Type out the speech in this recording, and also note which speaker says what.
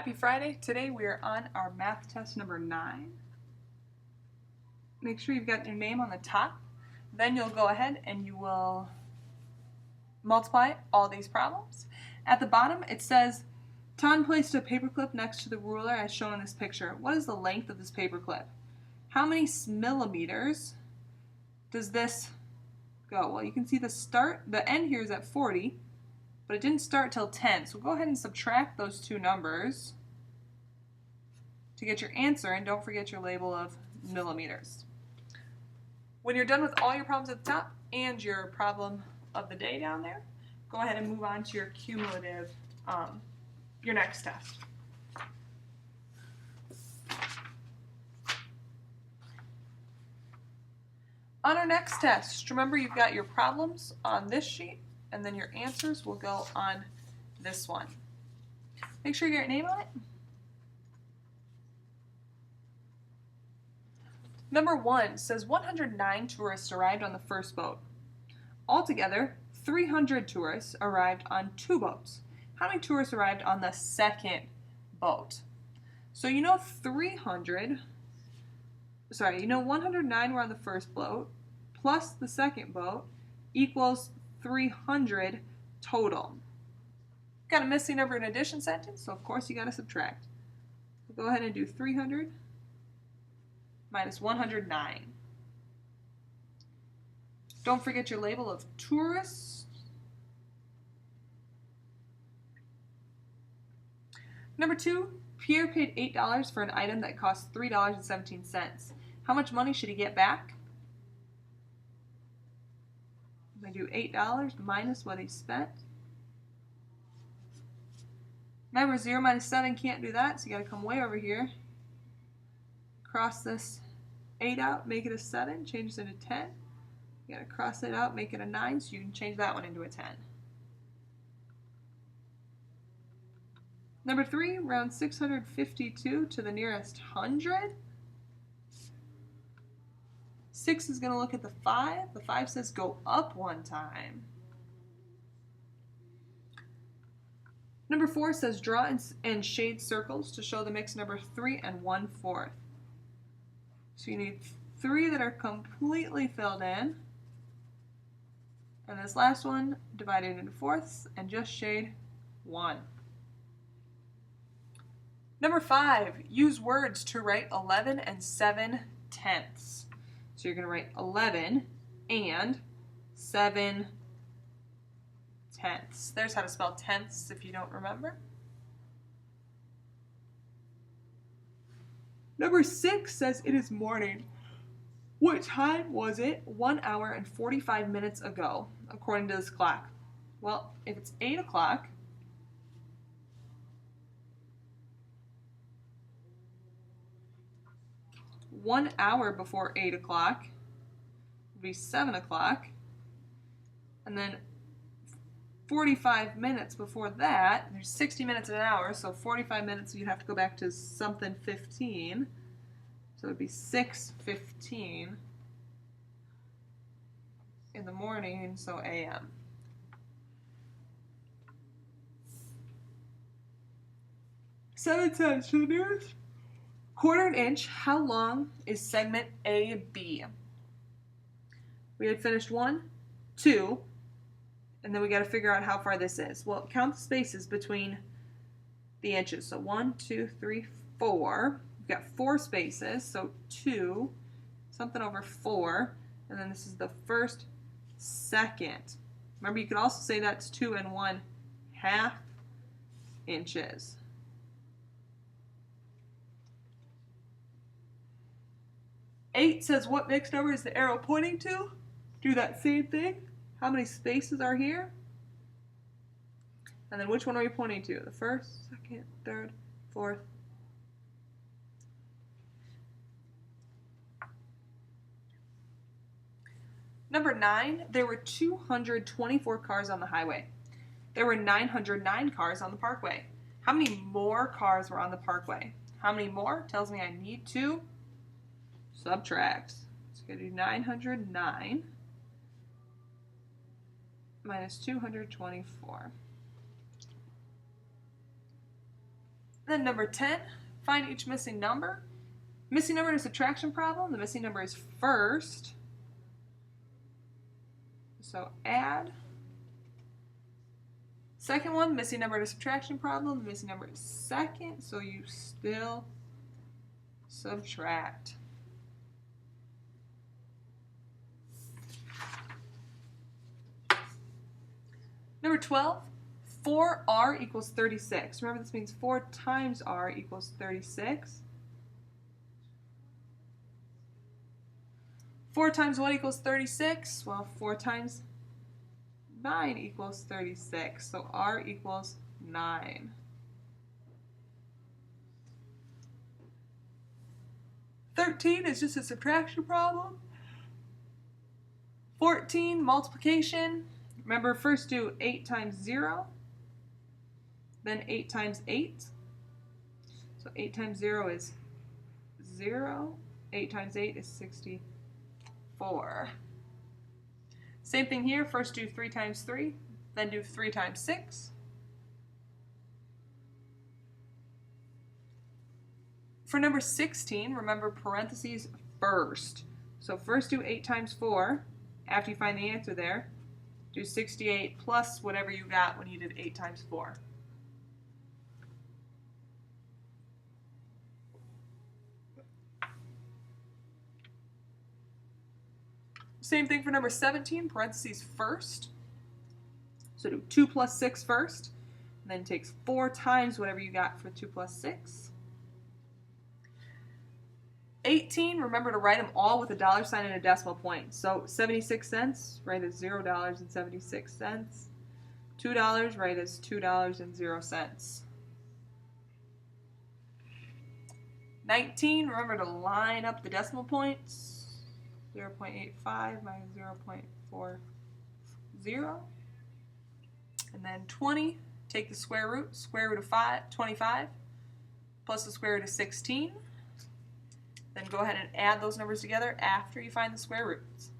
Speaker 1: Happy Friday. Today we are on our math test number 9. Make sure you've got your name on the top. Then you'll go ahead and you will multiply all these problems. At the bottom it says, Ton placed a paperclip next to the ruler as shown in this picture. What is the length of this paperclip? How many millimeters does this go? Well, you can see the end here is at 40, but it didn't start till 10. So go ahead and subtract those two numbers to get your answer, and don't forget your label of millimeters. When you're done with all your problems at the top and your problem of the day down there, go ahead and move on to your cumulative, your next test. On our next test, remember you've got your problems on this sheet, and then your answers will go on this one. Make sure you get your name on it. Number 1 says 109 tourists arrived on the first boat. Altogether, 300 tourists arrived on 2 boats. How many tourists arrived on the second boat? So you know 109 were on the first boat, plus the second boat equals 300 total. Got a missing number in addition sentence, so of course you got to subtract. So go ahead and do 300 minus 109. Don't forget your label of tourists. Number 2, Pierre paid $8 for an item that cost $3.17. How much money should he get back? I'm going to do $8 minus what he spent. Remember, 0 minus 7 can't do that, so you got to come way over here. Cross this 8 out, make it a 7, change it into 10. You got to cross it out, make it a 9, so you can change that one into a 10. Number 3, round 652 to the nearest 100. 6 is going to look at the 5. The 5 says go up 1 time. Number 4 says draw and shade circles to show the mixed number 3 and 1/4. So you need 3 that are completely filled in. And this last one divided into fourths and just shade 1. Number 5, use words to write 11 and 7/10. So you're going to write 11 and 7/10. There's how to spell tenths if you don't remember. Number 6 says it is morning. What time was it 1 hour and 45 minutes ago, according to this clock? Well, if it's 8 o'clock, one hour before 8 o'clock would be 7 o'clock, and then 45 minutes before that, there's 60 minutes in an hour, so 45 minutes you'd have to go back to something 15, so it would be 6:15 in the morning, so a.m. Seven times to the nearest quarter inch. How long is segment AB? We had finished 1, 2, and then we got to figure out how far this is. Well, count the spaces between the inches. So 1, 2, 3, 4. We've got 4 spaces, so 2, something over 4, and then this is the first second. Remember, you could also say that's 2 and 1/2 inches. Eight says what mixed number is the arrow pointing to? Do that same thing. How many spaces are here? And then which one are you pointing to? The first, second, third, fourth. Number 9, there were 224 cars on the highway. There were 909 cars on the parkway. How many more cars were on the parkway? How many more? Tells me I need to subtract. So I'm going to do 909 minus 224. Then number 10, find each missing number. Missing number in a subtraction problem, the missing number is first. So add. Second one, missing number in a subtraction problem, the missing number is second, so you still subtract. Number 12, 4r equals 36. Remember, this means 4 times r equals 36. 4 times what equals 36? Well, 4 times 9 equals 36. So r equals 9. $13 is just a subtraction problem. 14, multiplication. Remember, first do 8 times 0, then 8 times 8. So 8 times 0 is 0. 8 times 8 is 64. Same thing here. First do 3 times 3, then do 3 times 6. For number 16, remember parentheses first. So first do 8 times 4. After you find the answer there, do 68 plus whatever you got when you did 8 times 4. Same thing for number 17, parentheses first. So do 2 plus 6 first, and then takes 4 times whatever you got for 2 plus 6. 18, remember to write them all with a dollar sign and a decimal point. So 76 cents, write as $0.76. $2, write as $2.00. 19, remember to line up the decimal points. 0.85 minus 0.40. And then 20, take the square root of 25, plus the square root of 16. Then go ahead and add those numbers together after you find the square roots.